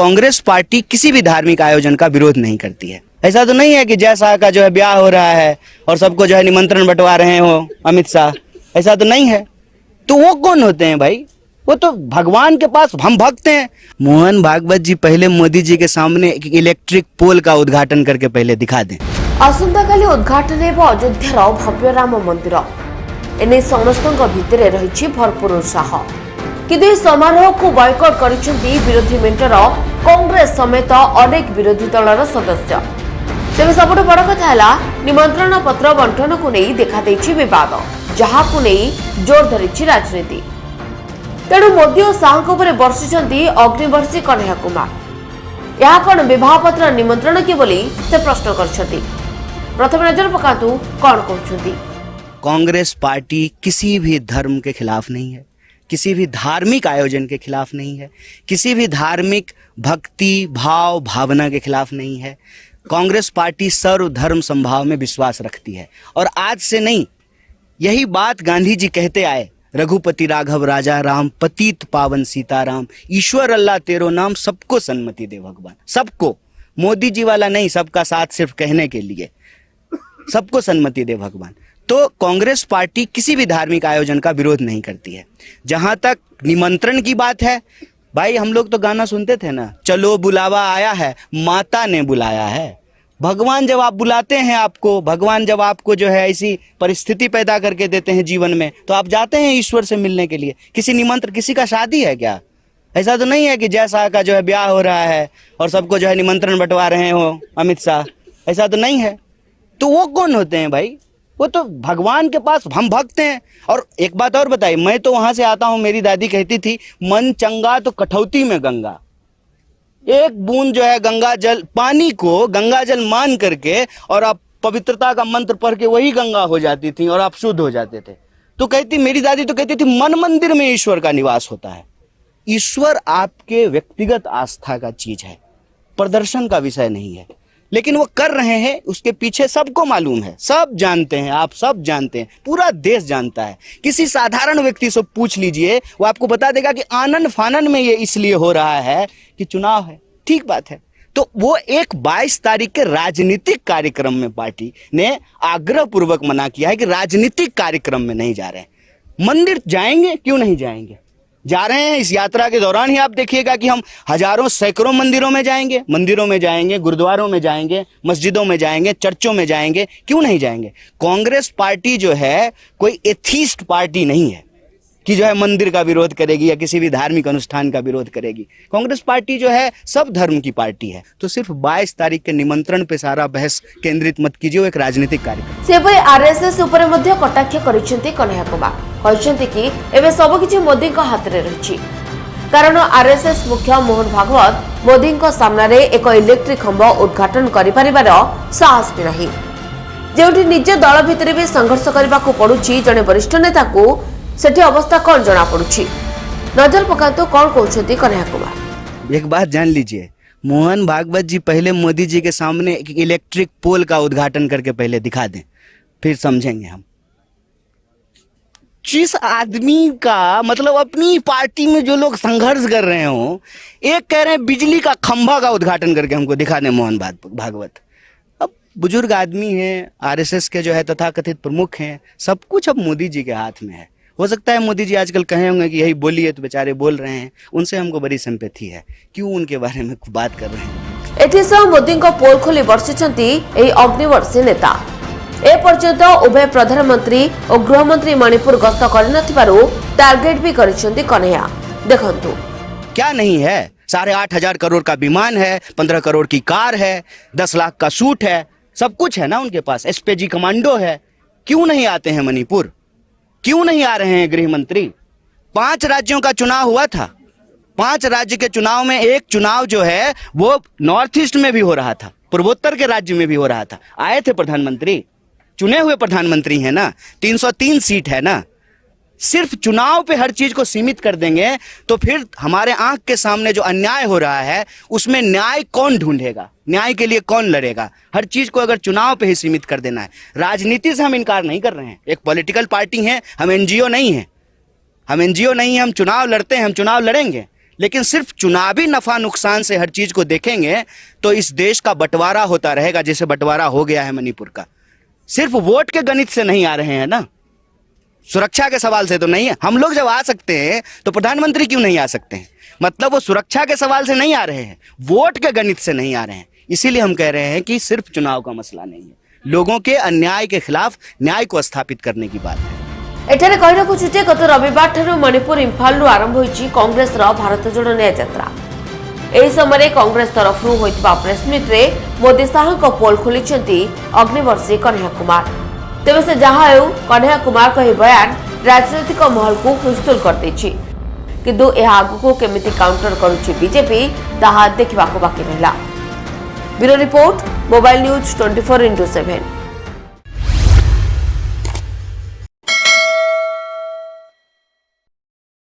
Congress party किसी भी धार्मिक आयोजन का विरोध नहीं करती है। ऐसा तो नहीं है कि जय शाह का जो है ब्याह हो रहा है और सबको जो है निमंत्रण बंटवा रहे हो अमित शाह, ऐसा तो नहीं है। तो वो कौन होते हैं भाई? वो तो भगवान के पास हम भक्त हैं। मोहन भागवत जी पहले मोदी जी के सामने एक इलेक्ट्रिक पोल का उद्घाटन करके पहले दिखा दें। आसंता काली उद्घाटन हेब अयोध्यार भव्य राम मंदिर। एने समस्तଙ୍କ भितरे रहिछि भरपूर उत्साह। किंतु समारोह को बॉयकॉट करिसेंती विरोधी मेंटर कांग्रेस समेत अनेक विरोधी दलर सदस्य। तेज सबुठ बड़ कथा है निमंत्रण पत्र बंटन को नहीं देखा देछि विवाद, जहां को नहीं जोर धरिछि राजनीति। तेणु मोदी और शाह को बर्षिंट अग्निवर्षी कन्हैया कुमार। यह कौन विवाह पत्र निमंत्रण कि बोली से प्रश्न करछथि। प्रथम नजर पकातु कौन कहउछथि। कांग्रेस पार्टी किसी भी धर्म के खिलाफ नहीं है, किसी भी धार्मिक आयोजन के खिलाफ नहीं है, किसी भी धार्मिक भक्ति भाव भावना के खिलाफ नहीं है। कांग्रेस पार्टी सर्वधर्म समभाव में विश्वास रखती है और आज से नहीं, यही बात गांधी जी कहते आए, रघुपति राघव राजा राम पतित पावन सीताराम, ईश्वर अल्लाह तेरो नाम, सबको सन्मति दे भगवान। सबको, मोदी जी वाला नहीं, सबका साथ सिर्फ कहने के लिए, सबको सन्मति दे भगवान। तो कांग्रेस पार्टी किसी भी धार्मिक आयोजन का विरोध नहीं करती है। जहां तक निमंत्रण की बात है, भाई हम लोग तो गाना सुनते थे ना, चलो बुलावा आया है, माता ने बुलाया है। भगवान जब आप बुलाते हैं आपको, भगवान जब आपको जो है ऐसी परिस्थिति पैदा करके देते हैं जीवन में, तो आप जाते हैं ईश्वर से मिलने के लिए। किसी निमंत्रण, किसी का शादी है क्या? ऐसा तो नहीं है कि जय शाह का जो है ब्याह हो रहा है और सबको जो है निमंत्रण बंटवा रहे हो अमित शाह, ऐसा तो नहीं है। तो वो कौन होते हैं भाई? वो तो भगवान के पास हम भक्त हैं। और एक बात और बताइए, मैं तो वहां से आता हूं, मेरी दादी कहती थी मन चंगा तो कठौती में गंगा। एक बूंद जो है गंगा जल, पानी को गंगा जल मान करके और आप पवित्रता का मंत्र पढ़ के वही गंगा हो जाती थी और आप शुद्ध हो जाते थे। तो कहती, मेरी दादी तो कहती थी मन मंदिर में ईश्वर का निवास होता है। ईश्वर आपके व्यक्तिगत आस्था का चीज है, प्रदर्शन का विषय नहीं है। लेकिन वो कर रहे हैं, उसके पीछे सबको मालूम है, सब जानते हैं, आप सब जानते हैं, पूरा देश जानता है। किसी साधारण व्यक्ति से पूछ लीजिए, वो आपको बता देगा कि आनन फानन में ये इसलिए हो रहा है कि चुनाव है। ठीक बात है। तो वो एक 22 तारीख के राजनीतिक कार्यक्रम में पार्टी ने आग्रह पूर्वक मना किया है कि राजनीतिक कार्यक्रम में नहीं जा रहे हैं। मंदिर जाएंगे, क्यों नहीं जाएंगे, जा रहे हैं। इस यात्रा के दौरान ही आप देखिएगा कि हम हजारों सैकड़ों मंदिरों में जाएंगे, गुरुद्वारों में जाएंगे, मस्जिदों में जाएंगे, चर्चों में जाएंगे, क्यों नहीं जाएंगे। कांग्रेस पार्टी जो है कोई एथीस्ट पार्टी नहीं है कि जो है मंदिर का विरोध करेगी या किसी भी धार्मिक अनुष्ठान का विरोध करेगी। कांग्रेस पार्टी जो है सब धर्म की पार्टी है। तो सिर्फ 22 तारीख के निमंत्रण पे सारा बहस केंद्रित मत कीजिए, वो एक राजनीतिक कार्यक्रम। सेपरि आरएसएस ऊपर मध्य कटाक्ष करिसेंती कन्हैया कुमार। कहते कि एबे सब किछि मोदी को हाथ रे रहिछि, कारण आरएसएस मुख्य मोहन भागवत मोदी को सामने एक इलेक्ट्रिक खंभ उद्घाटन करि परिबार साहस भी नहीं। जेउठी निज दल भितर भी संघर्ष करबा को पडुछि जने वरिष्ठ नेता को, सेठी अवस्था कौन जना पड़ुछि। नजर पकातु कौन कहउछथि कन्हैया कुमार। एक बात जान लीजिए, मोहन भागवत जी पहले मोदी जी के सामने एक इलेक्ट्रिक पोल का उद्घाटन करके पहले दिखा दें, फिर समझेंगे हम। जिस आदमी का मतलब अपनी पार्टी में जो लोग संघर्ष कर रहे हो, एक कह रहे हैं बिजली का खंभा का उद्घाटन करके हमको दिखा दें मोहन भागवत। अब बुजुर्ग आदमी हैं, आरएसएस के जो है तथाकथित प्रमुख हैं, सब कुछ अब मोदी जी के हाथ में है। हो सकता है मोदी जी आजकल कहे होंगे कि यही बोलिए, तो बेचारे बोल रहे हैं, उनसे हमको बड़ी सिंपैथी है, क्यों उनके बारे में बात कर रहे हैं। एथिसह मोदी को पोल खोली बर्षिंट अग्निवर्षी नेता। ए पर्यंत उभय प्रधानमंत्री और गृहमंत्री मणिपुर गस्त कर टार्गेट भी करिसेंती कन्हैया। देखंतु क्या नहीं है, 8,500 करोड़ का विमान है, 15 करोड़ की कार है, 10 लाख का सूट है, सब कुछ है ना उनके पास। एसपीजी कमांडो है। क्यों नहीं आते हैं मणिपुर, क्यों नहीं आ रहे हैं गृह मंत्री? 5 राज्यों का चुनाव हुआ था। 5 राज्य के चुनाव में एक चुनाव जो है वो नॉर्थ ईस्ट में भी हो रहा था, पूर्वोत्तर के राज्य में भी हो रहा था। आए थे प्रधानमंत्री, चुने हुए प्रधानमंत्री है ना, 303 सीट है ना। सिर्फ चुनाव पे हर चीज को सीमित कर देंगे तो फिर हमारे आंख के सामने जो अन्याय हो रहा है उसमें न्याय कौन ढूंढेगा, न्याय के लिए कौन लड़ेगा? हर चीज को अगर चुनाव पे ही सीमित कर देना है। राजनीति से हम इनकार नहीं कर रहे हैं, एक पॉलिटिकल पार्टी है, हम एनजीओ नहीं है, हम चुनाव लड़ते हैं, हम चुनाव लड़ेंगे, लेकिन सिर्फ चुनावी नफा नुकसान से हर चीज को देखेंगे तो इस देश का बंटवारा होता रहेगा, जैसे बंटवारा हो गया है मणिपुर का। सिर्फ वोट के गणित से नहीं आ रहे हैं ना, सुरक्षा के सवाल से तो नहीं है। हम लोग जब आ सकते हैं तो प्रधानमंत्री क्यों नहीं आ सकते हैं? मतलब वो सुरक्षा के सवाल से नहीं आ रहे हैं, वोट के गणित से नहीं आ रहे हैं। इसीलिए हम कह रहे हैं कि सिर्फ चुनाव का मसला नहीं है, लोगों के अन्याय के खिलाफ न्याय को स्थापित करने की बात है। एठारे कहना जे गत रविवार ठारू मणिपुर इम्फाल आरंभ होइछि कांग्रेस भारत जोड़ो न्याय यात्रा। एही समय कांग्रेस तरफ होइतिबा प्रेसमिट रे मोदी शाह को पोल खोलिछंती अग्निवर्षी कन्हैया कुमार। तेबे से जहाँ हेउ कन्हैया कुमार का बयान राजनीतिक महल को हुलस्थुल कर देछि, किंतु यह आगु केमिति काउंटर करुछि बीजेपी ताहा देखिबाको बाकी रहिला। Bureau report, mobile news 24x7।